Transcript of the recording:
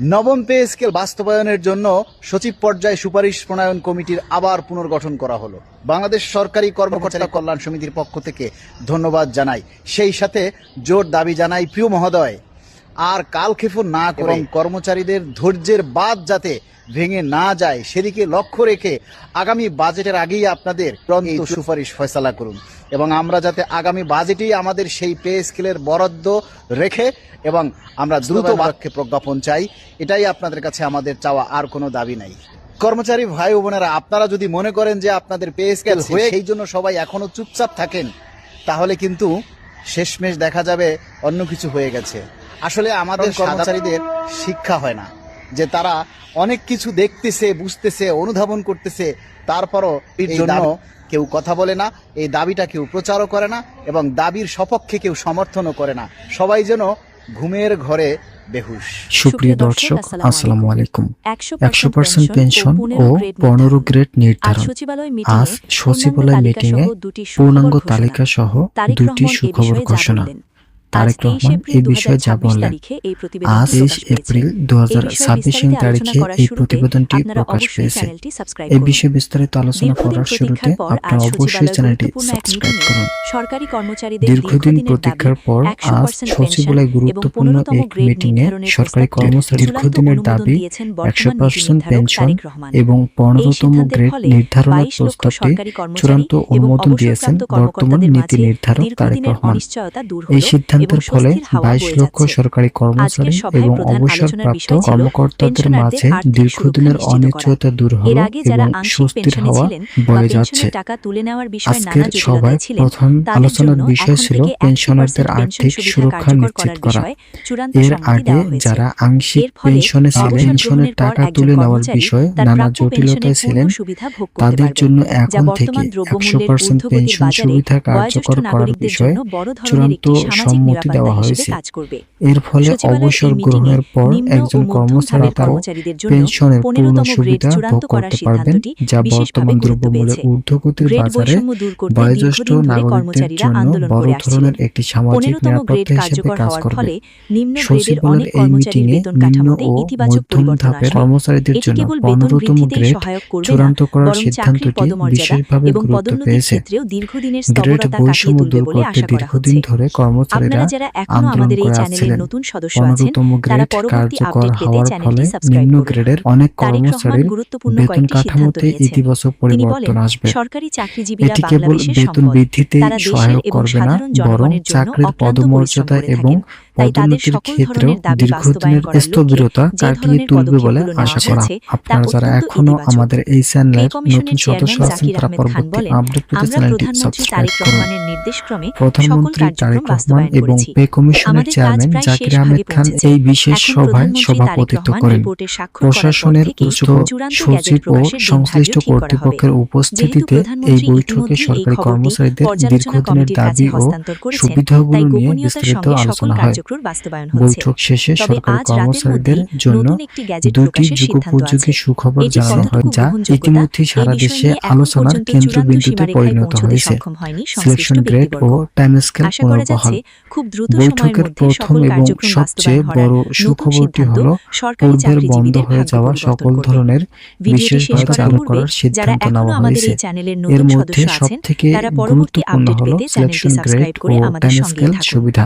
নবম pay scale বাস্তবায়নের জন্য সচিব পর্যায়ে সুপারিশ প্রণয়ন কমিটির আবার পুনর্গঠন করা হলো। বাংলাদেশ সরকারি কর্মকর্তা কল্যাণ সমিতির পক্ষ থেকে ধন্যবাদ জানাই। সেই সাথে জোর দাবি জানাই, প্রিয় মহোদয়, আর কালক্ষেপণ না করে কর্মচারীদের ধৈর্যের বাঁধ যাতে ভেঙে না যায় সেদিকে লক্ষ্য রেখে আগামী বাজেটের আগেই আপনাদের চূড়ান্ত সুপারিশ ফয়সালা করুন এবং আমরা যাতে আগামী বাজেটেই আমাদের সেই পে স্কেলের বরাদ্দ রেখে এবং আমরা দ্রুত বাক্যে প্রজ্ঞাপন চাই। এটাই আপনাদের কাছে আমাদের চাওয়া, আর কোনো দাবি নাই। কর্মচারী ভাই ও বোনেরা, আপনারা যদি মনে করেন যে আপনাদের পে স্কেল হয়ে সেই জন্য সবাই এখনো চুপচাপ থাকেন, তাহলে কিন্তু শেষমেশ দেখা যাবে অন্য কিছু হয়ে গেছে। আসলে আমাদের কর্মচারীদের শিক্ষা হয় না যে তারা অনেক কিছু দেখতেছে, বুঝতেছে, অনুধাবন করতেছে, তারপরও এর জন্য কেউ কথা বলে না, এই দাবিটা কেউ প্রচারও করে না এবং দাবির সপক্ষে কেউ সমর্থনও করে না। সবাই যেন ঘুমের ঘরে বেহুশ। সুপ্রিয় দর্শক, আসসালামু আলাইকুম। 100% পেনশন ও 15 গ্রেড নির্ধারণ। আজ সচিবালয় মিটিংয়ে পূর্ণাঙ্গ তালিকা সহ দুটি সুখবর ঘোষণা। তারেক রহমান এই বিষয়ে যা বললেন, আজ 23 এপ্রিল 2026 তারিখে এই প্রতিবেদনটি প্রকাশ পেয়েছে। এই বিষয়ে বিস্তারিত আলোচনা করার শুরুতে আপনারা অবশ্যই চ্যানেলটি সাবস্ক্রাইব করুন। সরকারি কর্মচারীদের দীর্ঘদিন প্রতীক্ষার পর আজ সচিবালয়ে গুরুত্বপূর্ণ এক মিটিংয়ে সরকারি কর্মচারী দীর্ঘদিনের দাবি 100% পেনশন এবং 15তম গ্রেড নির্ধারণের প্রস্তাবটি চূড়ান্ত অনুমোদন দিয়েছেন বর্তমান নীতি নির্ধারক তারেক রহমান। এই সিদ্ধান্তের ফলে 22 লক্ষ সরকারি কর্মচারী এবং অবসরপ্রাপ্ত কর্মকর্তাদের মাঝে দীর্ঘদিনের অনিশ্চয়তা দূর হলো এবং স্বস্তির হাওয়া বয়ে যাচ্ছে। আজকের সভায় প্রথম আলোচনার বিষয় ছিল পেনশনারদের আর্থিক সুরক্ষা নিশ্চিত করা। এর আগে যারা আংশিক পেনশনে ছিলেন, পেনশনের টাকা তুলে নেওয়ার বিষয়ে নানা জটিলতায় ছিলেন, তাদের জন্য এখন থেকে 100% পেনশন সুবিধা কার্যকর করার বিষয়ে চূড়ান্ত সম্মতি দেওয়া হয়েছে। এর ফলে অবসর গ্রহণের পর একজন কর্মচারী তার পেনশনের পূর্ণ সুবিধা ভোগ করতে পারবেন, যা বর্তমান দ্রব্যমূল্যের ঊর্ধ্বগতির বাজারে বয়োজ্যেষ্ঠ নাগরিকদের জন্য বড় ধরনের একটি সামাজিক নিরাপত্তা হিসেবে কাজ করবে। সচিবালয়ের এই মিটিংয়ে নিম্ন ও মধ্যম ধাপের কর্মচারীদের জন্য 15তম গ্রেড চূড়ান্ত করার সিদ্ধান্তটি বিশেষভাবে গুরুত্ব পেয়েছে। গ্রেড বৈষম্য দূর করতে দীর্ঘদিন ধরে কর্মচারীরা আন্দোলন করে আসছিলেন। 15তম গ্রেড কার্যকর হওয়ার ফলে নিম্ন গ্রেডের অনেক কর্মচারীর বেতন কাঠামোতে ইতিবাচক পরিবর্তন আসবে। এটি কেবল বেতন বৃদ্ধিতে সহায়ক করবে না, বরং চাকরির পদমর্যাদা এবং পদোন্নতির ক্ষেত্রেও দীর্ঘদিনের স্থবিরতা কাটিয়ে তুলবে বলে আশা করা। আপনারা যারা এখনো আমাদের এই চ্যানেলের নতুন সদস্য আছেন, তারা পরবর্তী আপডেট পেতে চ্যানেলটি সাবস্ক্রাইব করুন। প্রধানমন্ত্রী তারেক রহমান এবং পে কমিশনের চেয়ারম্যান জাকির আহমেদ খান এই বিশেষ সভায় সভাপতিত্ব করেন। প্রশাসনের উচ্চ সচিব ও সংশ্লিষ্ট কর্তৃপক্ষের উপস্থিতিতে এই বৈঠকে সরকারি কর্মচারীদের দীর্ঘদিনের দাবি ও সুবিধাগুলো নিয়ে বিস্তারিত আলোচনা হয়। বৈঠক শেষে সরকারি কর্মচারীদের জন্য দুটি যুগোপযোগী সুখবর জানানো হয়, যা ইতিমধ্যে সারা দেশে আলোচনার কেন্দ্রবিন্দুতে পরিণত হয়েছে। সিলেকশন গ্রেড ও টাইম স্কেল পুনর্বহাল। বৈঠকের প্রথম এবং সবচেয়ে বড় সুখবরটি হল পূর্বের বন্ধ হয়ে যাওয়া সকল ধরনের বিশেষ ভাতা চালু করার সিদ্ধান্ত নেওয়া হয়েছে। এর মধ্যে সবথেকে গুরুত্বপূর্ণ হল সিলেকশন গ্রেড ও টাইম স্কেল সুবিধা।